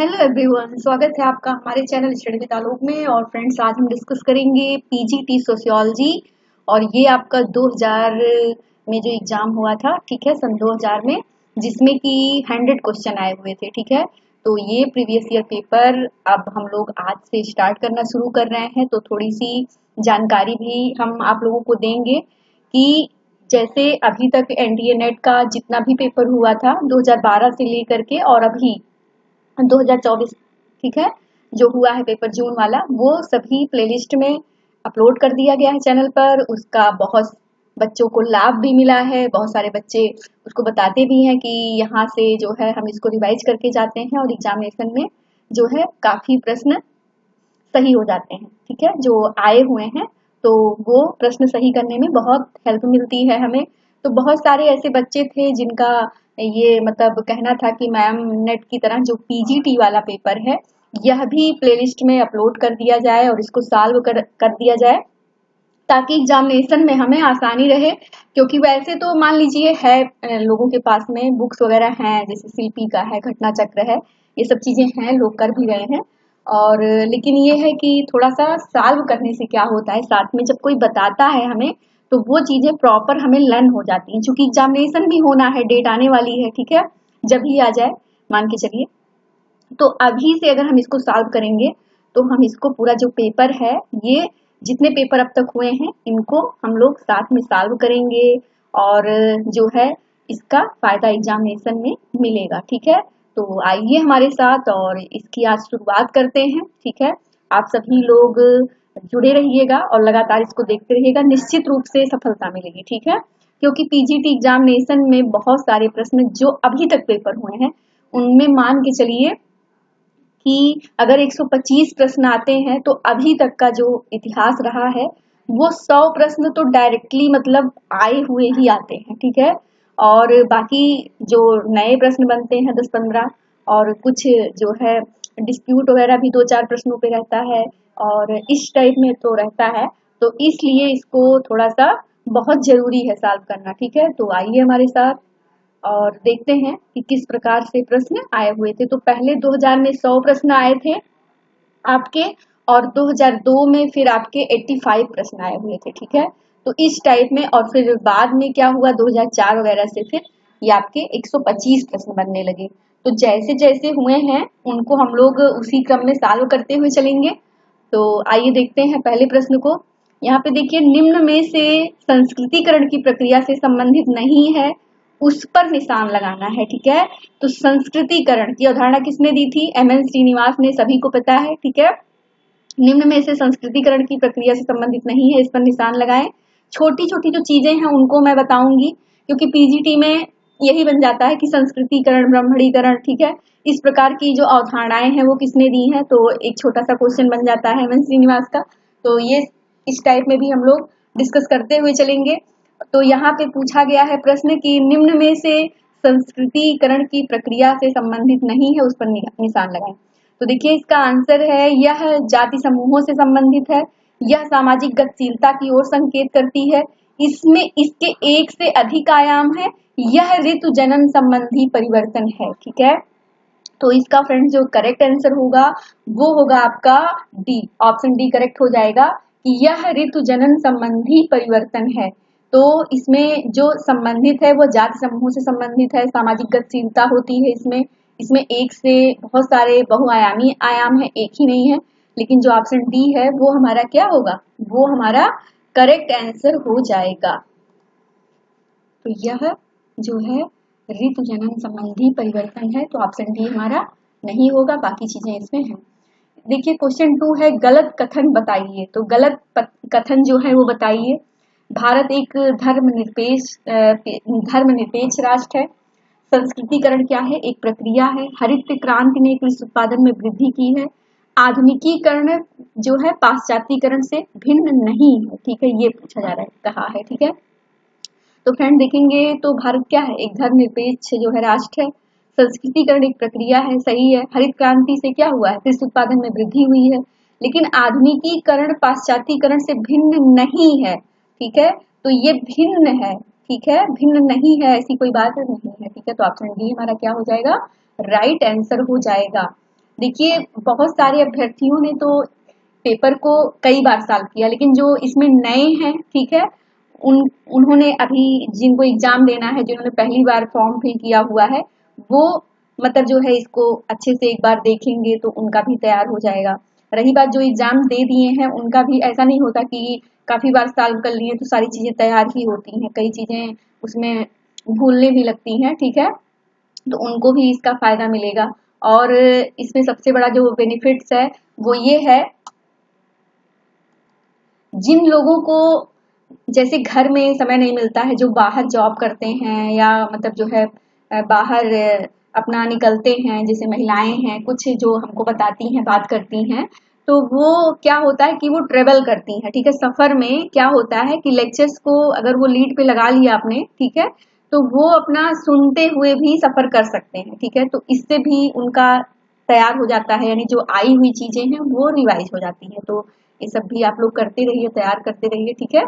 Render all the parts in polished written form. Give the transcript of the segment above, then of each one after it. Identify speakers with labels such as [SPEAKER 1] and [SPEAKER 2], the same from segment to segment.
[SPEAKER 1] Hello everyone, स्वागत है आपका हमारे चैनल स्टडी विद आलोक में। और फ्रेंड्स, आज हम डिस्कस करेंगे पीजीटी सोशियोलॉजी। और ये आपका 2000 में जो एग्जाम हुआ था, ठीक है, सन 2000 में, जिसमें कि 100 क्वेश्चन आए हुए थे, ठीक है। तो ये प्रीवियस ईयर पेपर अब हम लोग आज से स्टार्ट करना शुरू कर रहे हैं। तो थोड़ी सी जानकारी भी हम आप लोगों को देंगे कि जैसे अभी तक एनडीए नेट का जितना भी पेपर हुआ था 2012 से लेकर के और अभी 2024, ठीक है, जो हुआ है पेपर जून वाला, वो सभी प्लेलिस्ट में अपलोड कर दिया गया है चैनल पर। उसका बहुत बच्चों को लाभ भी मिला है। बहुत सारे बच्चे उसको बताते भी हैं कि यहाँ से जो है हम इसको रिवाइज करके जाते हैं और एग्जामिनेशन में जो है काफी प्रश्न सही हो जाते हैं, ठीक है, जो आए हुए हैं। तो वो प्रश्न सही करने में बहुत हेल्प मिलती है हमें। तो बहुत सारे ऐसे बच्चे थे जिनका ये मतलब कहना था कि मैम नेट की तरह जो पीजीटी वाला पेपर है यह भी प्लेलिस्ट में अपलोड कर दिया जाए और इसको सॉल्व कर दिया जाए, ताकि एग्जामिनेशन में हमें आसानी रहे। क्योंकि वैसे तो मान लीजिए है लोगों के पास में बुक्स वगैरह हैं, जैसे शिल्पी का है, घटना चक्र है, ये सब चीजें हैं, लोग कर भी गए हैं। और लेकिन ये है कि थोड़ा सा सॉल्व करने से क्या होता है, साथ में जब कोई बताता है हमें तो वो चीजें प्रॉपर हमें लर्न हो जाती हैं। चूंकि एग्जामिनेशन भी होना है, डेट आने वाली है, ठीक है, जब भी आ जाए मान के चलिए। तो अभी से अगर हम इसको सॉल्व करेंगे तो हम इसको पूरा जो पेपर है, ये जितने पेपर अब तक हुए हैं इनको हम लोग साथ में सॉल्व करेंगे और जो है इसका फायदा एग्जामिनेशन में मिलेगा, ठीक है। तो आइए हमारे साथ और इसकी आज शुरुआत करते हैं, ठीक है। आप सभी लोग जुड़े रहिएगा और लगातार इसको देखते रहिएगा, निश्चित रूप से सफलता मिलेगी, ठीक है। क्योंकि पीजीटी एग्जामिनेशन में बहुत सारे प्रश्न जो अभी तक पेपर हुए हैं उनमें मान के चलिए कि अगर 125 प्रश्न आते हैं तो अभी तक का जो इतिहास रहा है वो 100 प्रश्न तो डायरेक्टली मतलब आए हुए ही आते हैं, ठीक है। और बाकी जो नए प्रश्न बनते हैं 10-15, और कुछ जो है डिस्प्यूट वगैरह भी 2-4 प्रश्नों पे रहता है और इस टाइप में तो रहता है। तो इसलिए इसको थोड़ा सा बहुत जरूरी है सॉल्व करना, ठीक है। तो आइए हमारे साथ और देखते हैं कि किस प्रकार से प्रश्न आए हुए थे। तो पहले 2000 में 100 प्रश्न आए थे आपके, और 2002 में फिर आपके 85 प्रश्न आए हुए थे, ठीक है। तो इस टाइप में, और फिर बाद में क्या हुआ 2004 वगैरह से फिर ये आपके 125 प्रश्न बनने लगे। तो जैसे जैसे हुए हैं उनको हम लोग उसी क्रम में सॉल्व करते हुए चलेंगे। तो आइए देखते हैं पहले प्रश्न को। यहाँ पे देखिए, निम्न में से संस्कृतिकरण की प्रक्रिया से संबंधित नहीं है, उस पर निशान लगाना है, ठीक है। तो संस्कृतिकरण की अवधारणा किसने दी थी? एम.एन. श्रीनिवास ने, सभी को पता है, ठीक है। निम्न में से संस्कृतिकरण की प्रक्रिया से संबंधित नहीं है, इस पर निशान लगाएं। छोटी छोटी जो चीजें हैं उनको मैं बताऊंगी, क्योंकि पीजीटी में यही बन जाता है कि संस्कृतिकरण, ब्राह्मणीकरण, ठीक है, इस प्रकार की जो अवधारणाएं हैं वो किसने दी हैं। तो एक छोटा सा क्वेश्चन बन जाता है एम.एन. श्रीनिवास का। तो ये इस टाइप में भी हम लोग डिस्कस करते हुए चलेंगे। तो यहाँ पे पूछा गया है प्रश्न कि निम्न में से संस्कृतिकरण की प्रक्रिया से संबंधित नहीं है, उस पर निशान लगाएं। तो देखिए इसका आंसर है, यह जाति समूहों से संबंधित है, यह सामाजिक गतिशीलता की ओर संकेत करती है, इसमें इसके एक से अधिक आयाम है, यह ऋतु जनन संबंधी परिवर्तन है, ठीक है। तो इसका फ्रेंड्स जो करेक्ट आंसर होगा वो होगा आपका डी, ऑप्शन डी करेक्ट हो जाएगा कि यह ऋतु जनन संबंधी परिवर्तन है। तो इसमें जो संबंधित है वो जाति समूह से संबंधित है, सामाजिक गतिशीलता होती है इसमें। इसमें एक से बहुत सारे बहुआयामी आयाम है, एक ही नहीं है। लेकिन जो ऑप्शन डी है वो हमारा क्या होगा, वो हमारा करेक्ट आंसर हो जाएगा। तो यह जो है ऋतु जनन संबंधी परिवर्तन है, तो ऑप्शन डी हमारा नहीं होगा, बाकी चीजें इसमें हैं। देखिए क्वेश्चन 2 है, गलत कथन बताइए। तो गलत कथन जो है वो बताइए। भारत एक धर्मनिरपेक्ष राष्ट्र है। संस्कृतिकरण क्या है? एक प्रक्रिया है। हरित क्रांति ने कृषि उत्पादन में वृद्धि की है। आधुनिकीकरण जो है पाश्चात्यकरण से भिन्न नहीं है, ठीक है, ये पूछा जा रहा है, कहा है, ठीक है। तो फ्रेंड देखेंगे तो भारत क्या है, एक धर्मनिरपेक्ष जो है राष्ट्र है। संस्कृतिकरण एक प्रक्रिया है, सही है। हरित क्रांति से क्या हुआ है, कृषि उत्पादन में वृद्धि हुई है। लेकिन आधुनिकीकरण पाश्चात्यकरण से भिन्न नहीं है, ठीक है। तो ये भिन्न है, ठीक है, भिन्न नहीं है, ऐसी कोई बात नहीं है, ठीक है। तो ऑप्शन डी हमारा क्या हो जाएगा, राइट आंसर हो जाएगा। देखिए बहुत सारे अभ्यर्थियों ने तो पेपर को कई बार सॉल्व किया, लेकिन जो इसमें नए हैं, ठीक है, उन्होंने अभी जिनको एग्जाम देना है, जिन्होंने पहली बार फॉर्म फिल किया हुआ है, वो मतलब जो है इसको अच्छे से एक बार देखेंगे तो उनका भी तैयार हो जाएगा। रही बात जो एग्जाम दे दिए हैं, उनका भी ऐसा नहीं होता कि काफी बार सॉल्व कर लिए तो सारी चीजें तैयार ही होती हैं, कई चीजें उसमें भूलने भी लगती हैं, ठीक है, तो उनको भी इसका फायदा मिलेगा। और इसमें सबसे बड़ा जो बेनिफिट्स है वो ये है, जिन लोगों को जैसे घर में समय नहीं मिलता है, जो बाहर जॉब करते हैं या मतलब जो है बाहर अपना निकलते हैं, जैसे महिलाएं हैं कुछ जो हमको बताती हैं, बात करती हैं, तो वो क्या होता है कि वो ट्रेवल करती हैं, ठीक है। सफर में क्या होता है कि लेक्चर्स को अगर वो लीड पे लगा लिया आपने, ठीक है, तो वो अपना सुनते हुए भी सफर कर सकते हैं, ठीक है, तो इससे भी उनका तैयार हो जाता है, यानी जो आई हुई चीजें हैं वो रिवाइज हो जाती है। तो ये सब भी आप लोग करते रहिए, तैयार करते रहिए, ठीक है।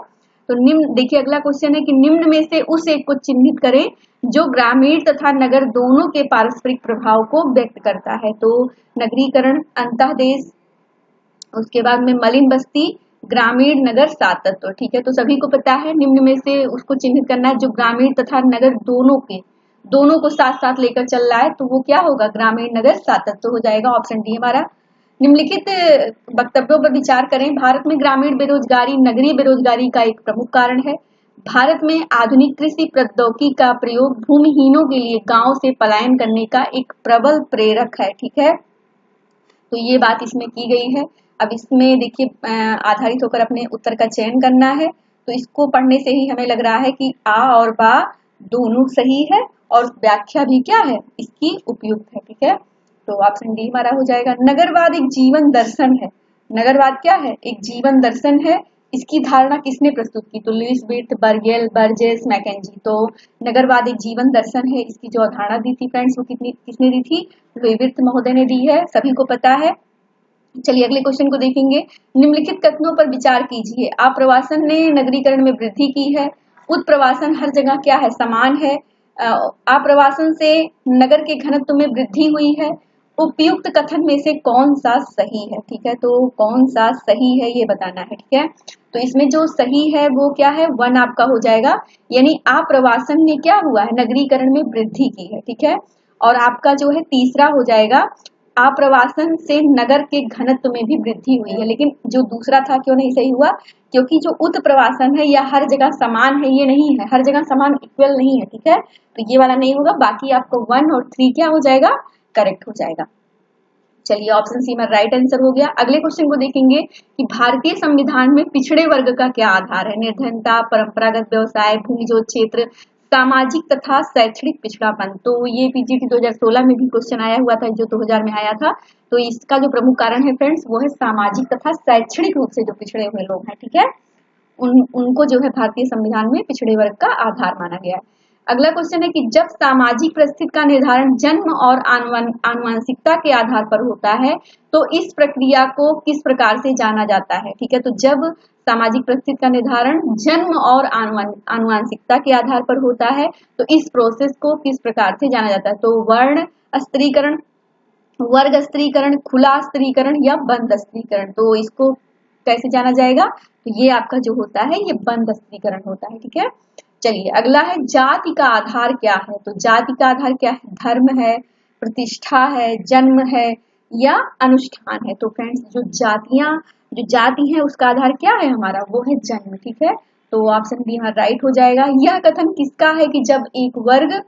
[SPEAKER 1] तो निम्न देखिए अगला क्वेश्चन है कि निम्न में से उस एक को चिन्हित करें जो ग्रामीण तथा नगर दोनों के पारस्परिक प्रभाव को व्यक्त करता है। तो नगरीकरण, अंतःदेश, उसके बाद में मलिन बस्ती, ग्रामीण नगर सात तत्व, ठीक है। तो सभी को पता है निम्न में से उसको चिन्हित करना है जो ग्रामीण तथा नगर दोनों को साथ साथ लेकर चल रहा है, तो वो क्या होगा, ग्रामीण नगर सात तत्व हो जाएगा। ऑप्शन डी हमारा। निम्नलिखित वक्तव्यों पर विचार करें। भारत में ग्रामीण बेरोजगारी नगरीय बेरोजगारी का एक प्रमुख कारण है। भारत में आधुनिक कृषि प्रौद्योगिकी का प्रयोग भूमिहीनों के लिए गांव से पलायन करने का एक प्रबल प्रेरक है, ठीक है। तो ये बात इसमें की गई है। अब इसमें देखिए आधारित होकर अपने उत्तर का चयन करना है। तो इसको पढ़ने से ही हमें लग रहा है कि आ और बा दोनों सही है और व्याख्या भी क्या है इसकी उपयुक्त है, ठीक है। तो ऑप्शन डी हमारा हो जाएगा। नगरवाद एक जीवन दर्शन है। नगरवाद क्या है, एक जीवन दर्शन है। इसकी धारणा किसने प्रस्तुत की, तो लुईस विर्थ, बर्गेल, बर्जेस, मैकेंजी। तो नगरवाद एक जीवन दर्शन है, इसकी जो अवधारणा दी थी फ्रेंड्स वो किसने दी थी, लुईस विर्थ महोदय ने दी है, सभी को पता है। चलिए अगले क्वेश्चन को देखेंगे। निम्नलिखित कथनों पर विचार कीजिए। आप्रवासन ने नगरीकरण में वृद्धि की है। उत्प्रवासन हर जगह क्या है, समान है। आप्रवासन से नगर के घनत्व में वृद्धि हुई है। उपयुक्त कथन में से कौन सा सही है, ठीक है, तो कौन सा सही है ये बताना है, ठीक है। तो इसमें जो सही है वो क्या है, 1 आपका हो जाएगा, यानी आप्रवासन ने क्या हुआ है, नगरीकरण में वृद्धि की है, ठीक है। और आपका जो है तीसरा हो जाएगा, आप्रवासन से नगर के घनत्व में भी वृद्धि हुई है। लेकिन जो दूसरा था क्यों नहीं सही हुआ, क्योंकि जो उत्प्रवासन है यह हर जगह समान है, ये नहीं है, हर जगह समान इक्वल नहीं है, ठीक है, तो ये वाला नहीं होगा। बाकी आपको 1 और 3 क्या हो जाएगा, करेक्ट हो जाएगा। चलिए ऑप्शन सी में राइट आंसर हो गया। अगले क्वेश्चन को देखेंगे कि भारतीय संविधान में पिछड़े वर्ग का क्या आधार है। निर्धनता, परंपरागत व्यवसाय, भूमिजोत क्षेत्र, सामाजिक तथा शैक्षणिक पिछड़ापन। तो ये पीजीटी 2016 में भी क्वेश्चन आया हुआ था, जो 2000 में आया था। तो इसका जो प्रमुख कारण है फ्रेंड्स वो है सामाजिक तथा शैक्षणिक रूप से जो पिछड़े हुए लोग हैं, ठीक है, उनको जो है भारतीय संविधान में पिछड़े वर्ग का आधार माना गया है। अगला क्वेश्चन है कि जब सामाजिक परिस्थिति का निर्धारण जन्म और आनुवंशिकता के आधार पर होता है तो इस प्रक्रिया को किस प्रकार से जाना जाता है, ठीक है। तो जब सामाजिक परिस्थिति का निर्धारण जन्म और आनुवंशिकता के आधार पर होता है तो इस प्रोसेस को किस प्रकार से जाना जाता है, तो वर्ण स्त्रीकरण, वर्ग स्त्रीकरण, खुला स्त्रीकरण या बंद स्त्रीकरण। तो इसको कैसे जाना जाएगा, तो ये आपका जो होता है ये बंद स्त्रीकरण होता है, ठीक है। चलिए अगला है जाति का आधार क्या है। तो जाति का आधार क्या है, धर्म है, प्रतिष्ठा है, जन्म है या अनुष्ठान है। तो फ्रेंड्स जो जाति है उसका आधार क्या है हमारा, वो है जन्म, ठीक है। तो ऑप्शन बी हमारा राइट हो जाएगा। यह कथन किसका है कि जब एक वर्ग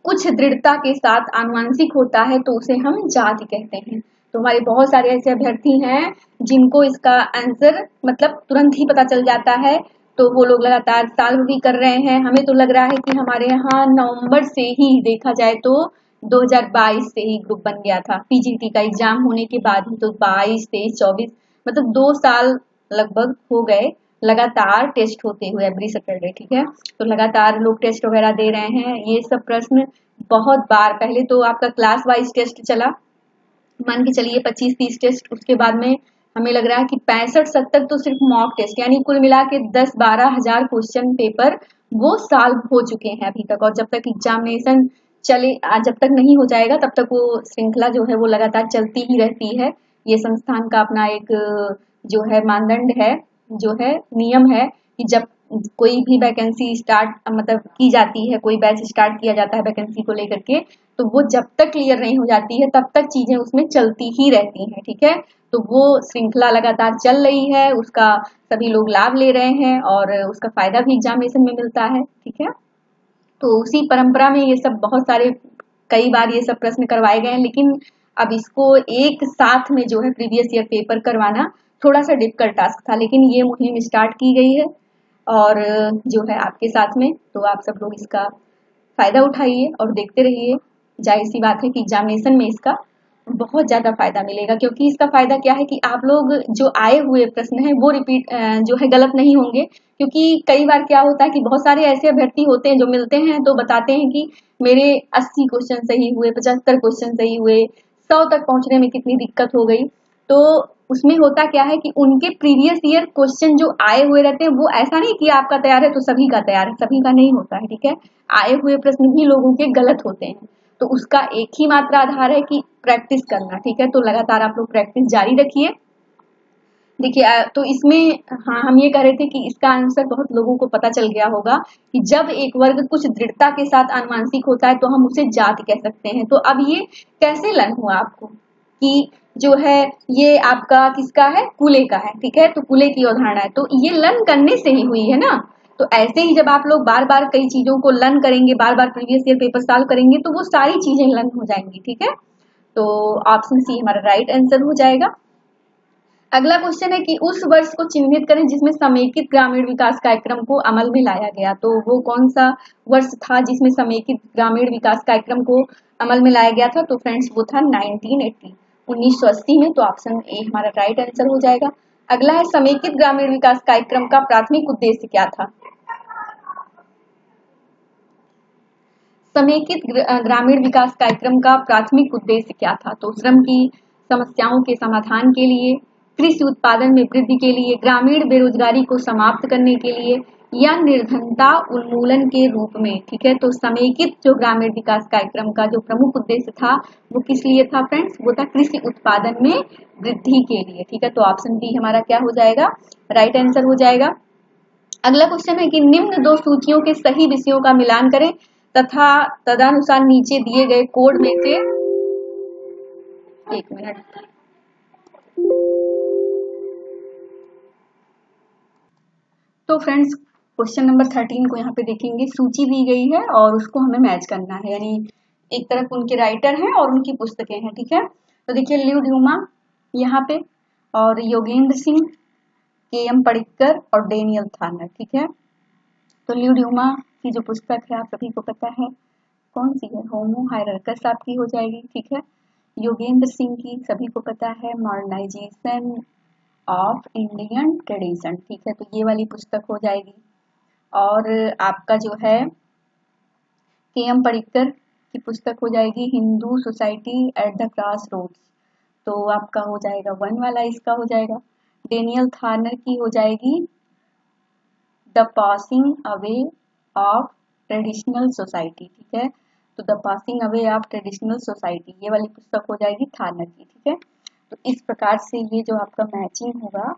[SPEAKER 1] कुछ दृढ़ता के साथ आनुवंशिक होता है तो उसे हम जाति कहते हैं। तो हमारे बहुत सारे ऐसे अभ्यर्थी हैं जिनको इसका आंसर मतलब तुरंत ही पता चल जाता है, तो वो लोग लगातार सॉल्व भी कर रहे हैं। हमें तो लग रहा है कि हमारे यहाँ नवंबर से ही देखा जाए तो 2022 से ही ग्रुप बन गया था, पीजीटी का एग्जाम होने के बाद ही, तो 22, 23, 24 मतलब 2 साल लगभग हो गए लगातार टेस्ट होते हुए एवरी सैटरडे, ठीक है। तो लगातार लोग टेस्ट वगैरह दे रहे हैं। ये सब प्रश्न बहुत बार, पहले तो आपका क्लास वाइज टेस्ट चला, मान के चलिए 25-30 टेस्ट, उसके बाद में हमें लग रहा है कि 65-70 तो सिर्फ मॉक टेस्ट, यानी कुल मिला के 10-12 हजार क्वेश्चन पेपर वो सॉल्व हो चुके हैं अभी तक। और जब तक एग्जामिनेशन चले जब तक नहीं हो जाएगा तब तक वो श्रृंखला जो है वो लगातार चलती ही रहती है। ये संस्थान का अपना एक जो है मानदंड है, जो है नियम है कि जब कोई भी वैकेंसी स्टार्ट मतलब की जाती है, कोई बैच स्टार्ट किया जाता है वैकेंसी को लेकर के, तो वो जब तक क्लियर नहीं हो जाती है तब तक चीजें उसमें चलती ही रहती हैं, ठीक है। तो वो श्रृंखला लगातार चल रही है, उसका सभी लोग लाभ ले रहे हैं और उसका फायदा भी एग्जामिनेशन में मिलता है, ठीक है। तो उसी परंपरा में ये सब बहुत सारे कई बार ये सब प्रश्न करवाए गए हैं, लेकिन अब इसको एक साथ में जो है प्रीवियस ईयर पेपर करवाना थोड़ा सा डिफिकल्ट टास्क था, लेकिन ये मुहिम स्टार्ट की गई है और जो है आपके साथ में, तो आप सब लोग इसका फायदा उठाइए और देखते रहिए। जाहिर सी बात है कि एग्जामिनेशन में इसका बहुत ज्यादा फायदा मिलेगा, क्योंकि इसका फायदा क्या है कि आप लोग जो आए हुए प्रश्न हैं वो रिपीट जो है गलत नहीं होंगे। क्योंकि कई बार क्या होता है कि बहुत सारे ऐसे अभ्यर्थी होते हैं जो मिलते हैं तो बताते हैं कि मेरे 80 क्वेश्चन सही हुए, 75 क्वेश्चन सही हुए, 100 तक पहुंचने में कितनी दिक्कत हो गई। तो उसमें होता क्या है कि उनके प्रीवियस ईयर क्वेश्चन जो आए हुए रहते हैं, वो ऐसा नहीं कि आपका तैयार है तो सभी का तैयार है, सभी का नहीं होता है, ठीक है। आए हुए प्रश्न भी लोगों के गलत होते हैं, तो उसका एक ही मात्र आधार है कि प्रैक्टिस करना, ठीक है। तो लगातार आप लोग प्रैक्टिस जारी रखिए। देखिए तो इसमें हाँ हम ये कह रहे थे कि इसका आंसर बहुत लोगों को पता चल गया होगा कि जब एक वर्ग कुछ दृढ़ता के साथ अनुवांशिक होता है तो हम उसे जाति कह सकते हैं। तो अब ये कैसे लन हुआ आपको कि जो है ये आपका किसका है, कूले का है, ठीक है। तो कूले की अवधारणा है, तो ये लन करने से ही हुई है ना। तो ऐसे ही जब आप लोग बार बार कई चीजों को लर्न करेंगे, बार बार प्रीवियस ईयर पेपर सॉल्व करेंगे, तो वो सारी चीजें लर्न हो जाएंगी, ठीक है। तो ऑप्शन सी हमारा राइट आंसर हो जाएगा। अगला क्वेश्चन है कि उस वर्ष को चिन्हित करें जिसमें समेकित ग्रामीण विकास कार्यक्रम को अमल में लाया गया। तो वो कौन सा वर्ष था जिसमें समेकित ग्रामीण विकास कार्यक्रम को अमल में लाया गया था? तो फ्रेंड्स वो था 1980 1980 में। तो ऑप्शन ए हमारा राइट आंसर हो जाएगा। अगला है समेकित ग्रामीण विकास कार्यक्रम का प्राथमिक उद्देश्य क्या था? समेकित ग्रामीण विकास कार्यक्रम का प्राथमिक उद्देश्य क्या था? तो श्रम की समस्याओं के समाधान के लिए, कृषि उत्पादन में वृद्धि के लिए, ग्रामीण बेरोजगारी को समाप्त करने के लिए, या निर्धनता उन्मूलन के रूप में, ठीक है। तो समेकित जो ग्रामीण विकास कार्यक्रम का जो प्रमुख उद्देश्य था वो किस लिए था फ्रेंड्स? वो था कृषि उत्पादन में वृद्धि के लिए, ठीक है। तो ऑप्शन बी हमारा क्या हो जाएगा? राइट आंसर हो जाएगा। अगला क्वेश्चन है कि निम्न दो सूचियों के सही विषयों का मिलान करें तथा तदनुसार नीचे दिए गए कोड में से, एक मिनट, तो फ्रेंड्स क्वेश्चन नंबर 13 को यहाँ पे देखेंगे, सूची दी गई है और उसको हमें मैच करना है, यानी एक तरफ उनके राइटर हैं और उनकी पुस्तकें हैं, ठीक है। तो देखिए ल्यू ड्यूमा यहाँ पे और योगेंद्र सिंह, के.एम. पडिक्कर और डेनियल थानर, ठीक है। तो ल्यू ड्यूमा की जो पुस्तक है आप सभी को पता है कौन सी है, होमो हायरार्कस आपकी हो जाएगी, ठीक है। योगेंद्र सिंह की सभी को पता है मॉडर्नाइजेशन ऑफ इंडियन ट्रेडिशन, ठीक है। तो ये वाली पुस्तक हो जाएगी। और आपका जो है के.एम. पडिक्कर की पुस्तक हो जाएगी Hindu society at the crossroads, तो आपका हो जाएगा 1 वाला इसका हो जाएगा। डेनियल थानर की हो जाएगी the passing away of traditional society, ठीक है। तो the passing away of traditional society ये वाली पुस्तक हो जाएगी थानर की, ठीक है। तो इस प्रकार से ये जो आपका मैचिंग होगा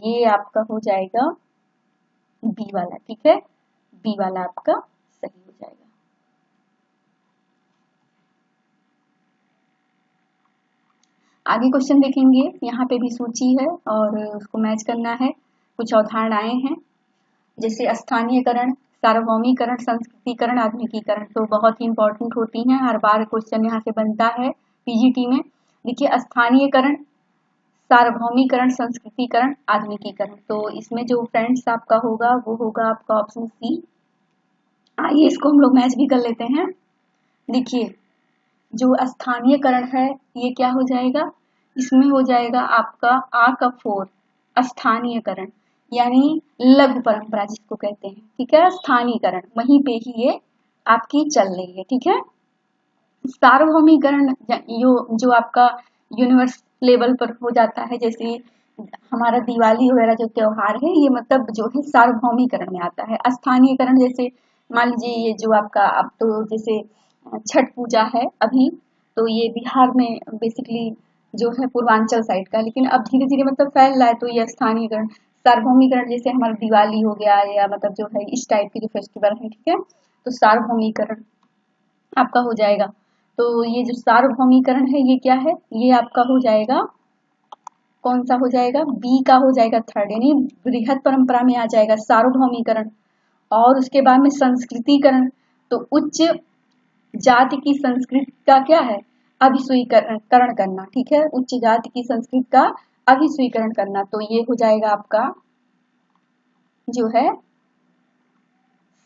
[SPEAKER 1] ये आपका हो जाएगा बी वाला, ठीक है। बी वाला आपका सही हो जाएगा। आगे क्वेश्चन देखेंगे, यहाँ पे भी सूची है और उसको मैच करना है। कुछ अवधारणाएं हैं जैसे स्थानीयकरण, सार्वभौमिकरण, संस्कृतिकरण, आधुनिकीकरण, तो बहुत ही इंपॉर्टेंट होती हैं, हर बार क्वेश्चन यहाँ से बनता है पीजीटी में। देखिए स्थानीयकरण, सार्वभौमिकरण, संस्कृतिकरण, आधुनिकीकरण, तो इसमें जो फ्रेंड्स आपका होगा वो होगा आपका ऑप्शन सी। आइए इसको हम लोग मैच भी कर लेते हैं। देखिए जो स्थानीयकरण है ये क्या हो जाएगा? इसमें हो जाएगा आपका आ का 4 स्थानीयकरण, यानी लघु परंपरा जिसको कहते हैं, ठीक है। स्थानीयकरण वहीं पे ही ये आपकी चल रही है, ठीक है। सार्वभौमिकरण जो आपका यूनिवर्स लेवल पर हो जाता है, जैसे हमारा दिवाली वगैरह जो त्योहार है ये मतलब जो है सार्वभौमिकरण में आता है। स्थानीयकरण जैसे मान लीजिए ये जो आपका अब तो जैसे छठ पूजा है अभी, तो ये बिहार में बेसिकली जो है पूर्वांचल साइड का, लेकिन अब धीरे धीरे मतलब फैल रहा है, तो ये स्थानीयकरण सार्वभौमिकरण जैसे हमारा दिवाली हो गया या मतलब जो है इस टाइप के जो फेस्टिवल है, ठीक है, तो सार्वभौमिकरण आपका हो जाएगा। तो ये जो सार्वभौमिकरण है ये क्या है, ये आपका हो जाएगा, कौन सा हो जाएगा, बी का हो जाएगा थर्ड, यानी बृहद परंपरा में आ जाएगा सार्वभौमिकरण। और उसके बाद में संस्कृतिकरण, तो उच्च जाति की संस्कृति का क्या है, अभिस्वीकरण करना, ठीक है, उच्च जाति की संस्कृति का अभिस्वीकरण करना, तो ये हो जाएगा आपका जो है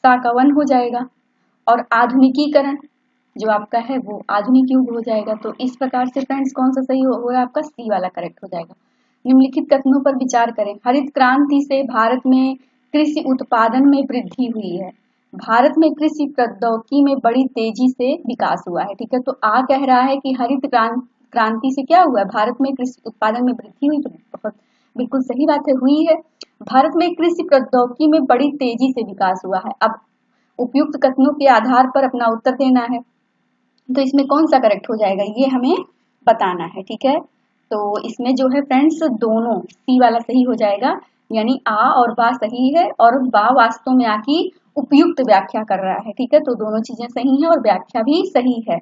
[SPEAKER 1] सा का वन हो जाएगा। और आधुनिकीकरण जो आपका है वो आधुनिक युग हो जाएगा। तो इस प्रकार से फ्रेंड्स कौन सा सही होगा, आपका सी वाला करेक्ट हो जाएगा। निम्नलिखित कथनों पर विचार करें। हरित क्रांति से भारत में कृषि उत्पादन में वृद्धि हुई है। भारत में कृषि प्रौद्योगिकी में बड़ी तेजी से विकास हुआ है, ठीक है, तो आ कह रहा है कि हरित क्रांति से क्या हुआ है, भारत में कृषि उत्पादन में वृद्धि हुई, तो बहुत बिल्कुल सही बात है, हुई है। भारत में कृषि प्रौद्योगिकी में बड़ी तेजी से विकास हुआ है। अब उपयुक्त कथनों के आधार पर अपना उत्तर देना है, तो इसमें कौन सा करेक्ट हो जाएगा ये हमें बताना है, ठीक है। तो इसमें जो है फ्रेंड्स दोनों सी वाला सही हो जाएगा, यानी आ और बा सही है और बा वास्तव में आ की उपयुक्त व्याख्या कर रहा है, ठीक है, तो दोनों चीजें सही हैं और व्याख्या भी सही है।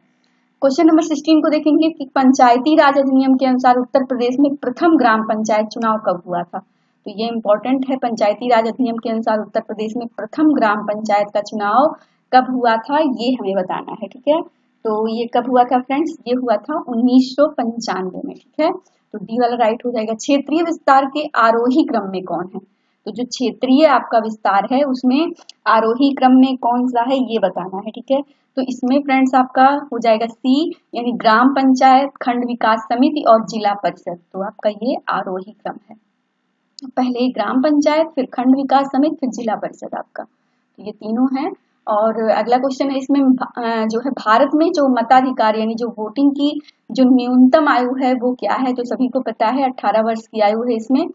[SPEAKER 1] क्वेश्चन नंबर 16 को देखेंगे कि पंचायती राज अधिनियम के अनुसार उत्तर प्रदेश में प्रथम ग्राम पंचायत चुनाव कब हुआ था। तो ये इंपॉर्टेंट है, पंचायती राज अधिनियम के अनुसार उत्तर प्रदेश में प्रथम ग्राम पंचायत का चुनाव कब हुआ था, ये हमें बताना है, ठीक है। तो ये कब हुआ था फ्रेंड्स, ये हुआ था 1995 में, ठीक है, तो डी वाला राइट हो जाएगा। क्षेत्रीय विस्तार के आरोही क्रम में कौन है, तो जो क्षेत्रीय आपका विस्तार है उसमें आरोही क्रम में कौन सा है ये बताना है, ठीक है। तो इसमें फ्रेंड्स आपका हो जाएगा सी, यानी ग्राम पंचायत, खंड विकास समिति और जिला परिषद, तो आपका ये आरोही क्रम है, पहले ग्राम पंचायत फिर खंड विकास समिति फिर जिला परिषद आपका, तो ये तीनों हैं। और अगला क्वेश्चन है इसमें जो है भारत में जो मताधिकार यानी जो वोटिंग की जो न्यूनतम आयु है वो क्या है, तो सभी को पता है 18 वर्ष की आयु है इसमें।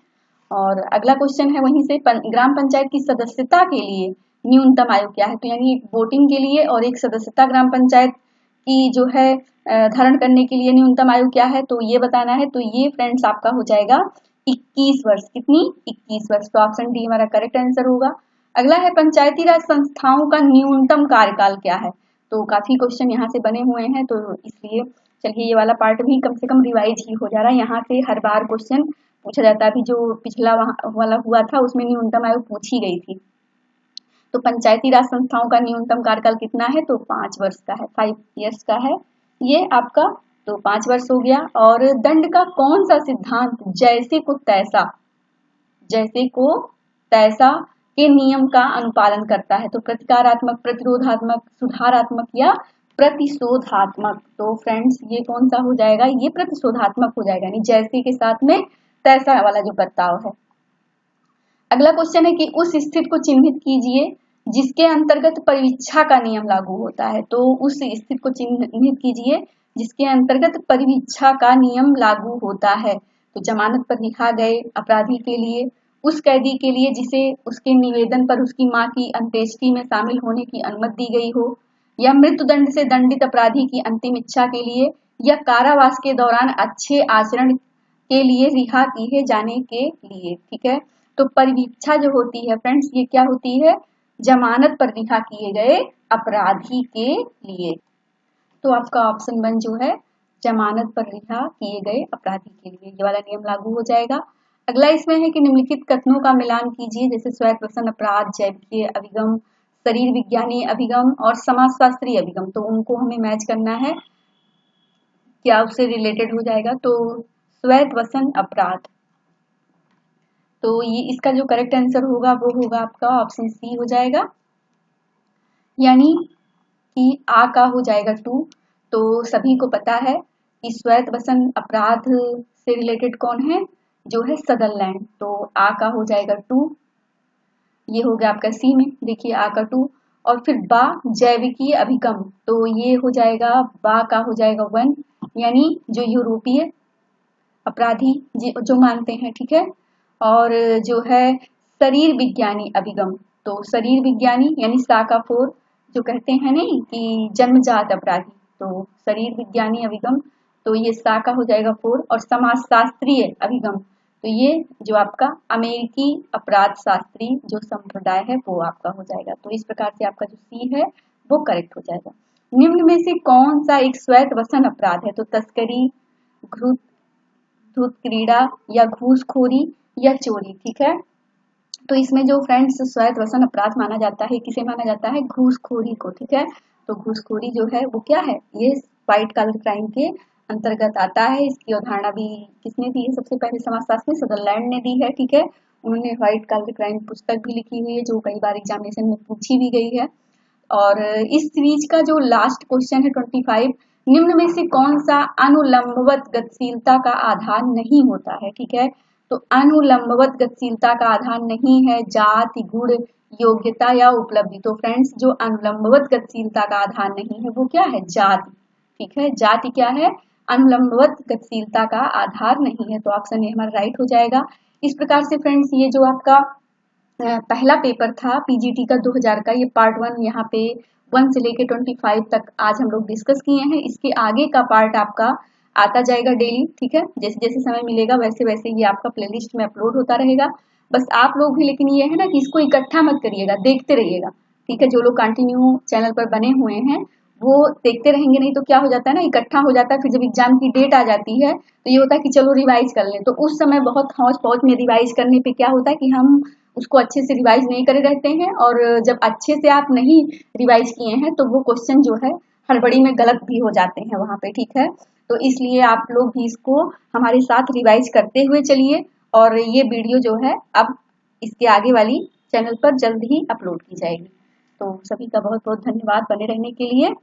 [SPEAKER 1] और अगला क्वेश्चन है वहीं से ग्राम पंचायत की सदस्यता के लिए न्यूनतम आयु क्या है, तो यानी एक वोटिंग के लिए और एक सदस्यता ग्राम पंचायत की जो है धारण करने के लिए न्यूनतम आयु क्या है, तो ये बताना है। तो ये फ्रेंड्स आपका हो जाएगा 21 वर्ष, कितनी 21 वर्ष, तो ऑप्शन डी हमारा करेक्ट आंसर होगा। अगला है पंचायती राज संस्थाओं का न्यूनतम कार्यकाल क्या है, तो काफी क्वेश्चन यहाँ से बने हुए हैं, तो इसलिए चलिए ये वाला पार्ट भी कम से कम रिवाइज ही हो जा रहा है, यहाँ से हर बार क्वेश्चन पूछा जाता है। अभी जो पिछला वाला हुआ था उसमें न्यूनतम आयु पूछी गई थी। तो पंचायती राज संस्थाओं का न्यूनतम कार्यकाल कितना है, तो 5 वर्ष का है, 5 ईयर्स का है ये आपका, तो 5 वर्ष हो गया। और दंड का कौन सा सिद्धांत जैसे को तैसा के नियम का अनुपालन करता है, तो प्रतिकारात्मक, प्रतिरोधात्मक, सुधारात्मक या प्रतिशोधात्मक, तो फ्रेंड्स ये कौन सा हो जाएगा, ये प्रतिशोधात्मक हो जाएगा, यानी जैसे के साथ में तैसा वाला जो बर्ताव है। अगला क्वेश्चन है कि उस स्थिति को चिन्हित कीजिए जिसके अंतर्गत परिवीक्षा का नियम लागू होता है, तो उस स्थिति को चिन्हित कीजिए जिसके अंतर्गत परिवीक्षा का नियम लागू होता है। तो जमानत पर रिहा गए अपराधी के लिए, उस कैदी के लिए जिसे उसके निवेदन पर उसकी मां की अंत्येष्टि में शामिल होने की अनुमति दी गई हो, या मृत्युदंड से दंडित अपराधी की अंतिम इच्छा के लिए, या कारावास के दौरान अच्छे आचरण के लिए रिहा किए जाने के लिए, ठीक है। तो परिवीक्षा जो होती है फ्रेंड्स ये क्या होती है, जमानत पर रिहा किए गए अपराधी के लिए, तो आपका ऑप्शन 1 जो है जमानत पर रिहा किए गए अपराधी के लिए ये वाला नियम लागू हो जाएगा। अगला इसमें है कि निम्नलिखित कथनों का मिलान कीजिए, जैसे स्वयं प्रसन्न अपराध, जैविकीय अभिगम, शरीर विज्ञानी अभिगम और समाजशास्त्री अभिगम, तो उनको हमें मैच करना है, क्या उससे रिलेटेड हो जाएगा, तो स्वयं वसन अपराध, तो ये इसका जो करेक्ट आंसर होगा वो होगा आपका ऑप्शन सी हो जाएगा, यानी कि आ का हो जाएगा 2। तो सभी को पता है कि स्वायत्त वसन अपराध से रिलेटेड कौन है, जो है सदरलैंड, तो आ का हो जाएगा 2, ये हो गया आपका सी में, देखिए आ का 2। और फिर बा जैविकीय अभिगम, तो ये हो जाएगा बा का हो जाएगा 1, यानी जो यूरोपीय अपराधी जो मानते हैं, ठीक है। और जो है शरीर विज्ञानी अभिगम, तो शरीर विज्ञानी यानी सा का 4, जो कहते हैं नहीं कि जन्मजात अपराधी, तो शरीर विज्ञानी अभिगम, तो ये सा का हो जाएगा 4, और समाजशास्त्रीय अभिगम, तो ये जो आपका अमेरिकी अपराध शास्त्री जो संप्रदाय है वो आपका हो जाएगा। तो इस प्रकार से आपका जो सी है वो करेक्ट हो जाएगा। निम्न में से कौन सा एक स्वैत वसन अपराध है? तो तस्करी, धूत क्रीड़ा, या घूसखोरी, या चोरी। ठीक है, तो इसमें जो फ्रेंड्स स्वैत वसन अपराध माना जाता है, किसे माना जाता है? घूसखोरी को। ठीक है, तो घूसखोरी जो है वो क्या है? ये व्हाइट कॉलर क्राइम के अंतर्गत आता है। इसकी अवधारणा भी किसने दी है? सबसे पहले समाजशास्त्र में सदरलैंड ने दी है। ठीक है, उन्होंने व्हाइट कॉलर क्राइम पुस्तक भी लिखी हुई है जो कई बार एग्जामिनेशन में पूछी भी गई है। और इस सीरीज का जो लास्ट क्वेश्चन है 25, निम्न में से कौन सा अनुलंबवत गतिशीलता का आधार नहीं होता है? ठीक है, तो अनुलंबवत गतिशीलता का आधार नहीं है जाति, गुण, योग्यता या उपलब्धि। तो फ्रेंड्स जो अनुलंबवत गतिशीलता का आधार नहीं है वो क्या है? जाति। ठीक है, जाति क्या है? अनुलंबवत गतिशीलता का आधार नहीं है। तो ऑप्शन ए हमारा राइट हो जाएगा। इस प्रकार से फ्रेंड्स ये जो आपका पहला पेपर था पीजीटी का 2000 का, ये पार्ट 1 यहाँ पे 1 से लेके 25 तक आज हम लोग डिस्कस किए हैं। इसके आगे का पार्ट आपका आता जाएगा डेली। ठीक है, जैसे जैसे समय मिलेगा वैसे वैसे ये आपका प्लेलिस्ट में अपलोड होता रहेगा। बस आप लोग भी, लेकिन ये है ना कि इसको इकट्ठा मत करिएगा, देखते रहिएगा। ठीक है, जो लोग कंटिन्यू चैनल पर बने हुए हैं वो देखते रहेंगे, नहीं तो क्या हो जाता है ना, इकट्ठा हो जाता है। फिर जब एग्जाम की डेट आ जाती है तो ये होता है कि चलो रिवाइज कर लें, तो उस समय बहुत हौच पौच में रिवाइज करने पे क्या होता है कि हम उसको अच्छे से रिवाइज नहीं करे रहते हैं, और जब अच्छे से आप नहीं रिवाइज किए हैं तो वो क्वेश्चन जो है हड़बड़ी में गलत भी हो जाते हैं वहां पे। ठीक है, तो इसलिए आप लोग भी इसको हमारे साथ रिवाइज करते हुए चलिए, और ये वीडियो जो है अब इसके आगे वाली चैनल पर जल्द ही अपलोड की जाएगी। तो सभी का बहुत बहुत धन्यवाद बने रहने के लिए।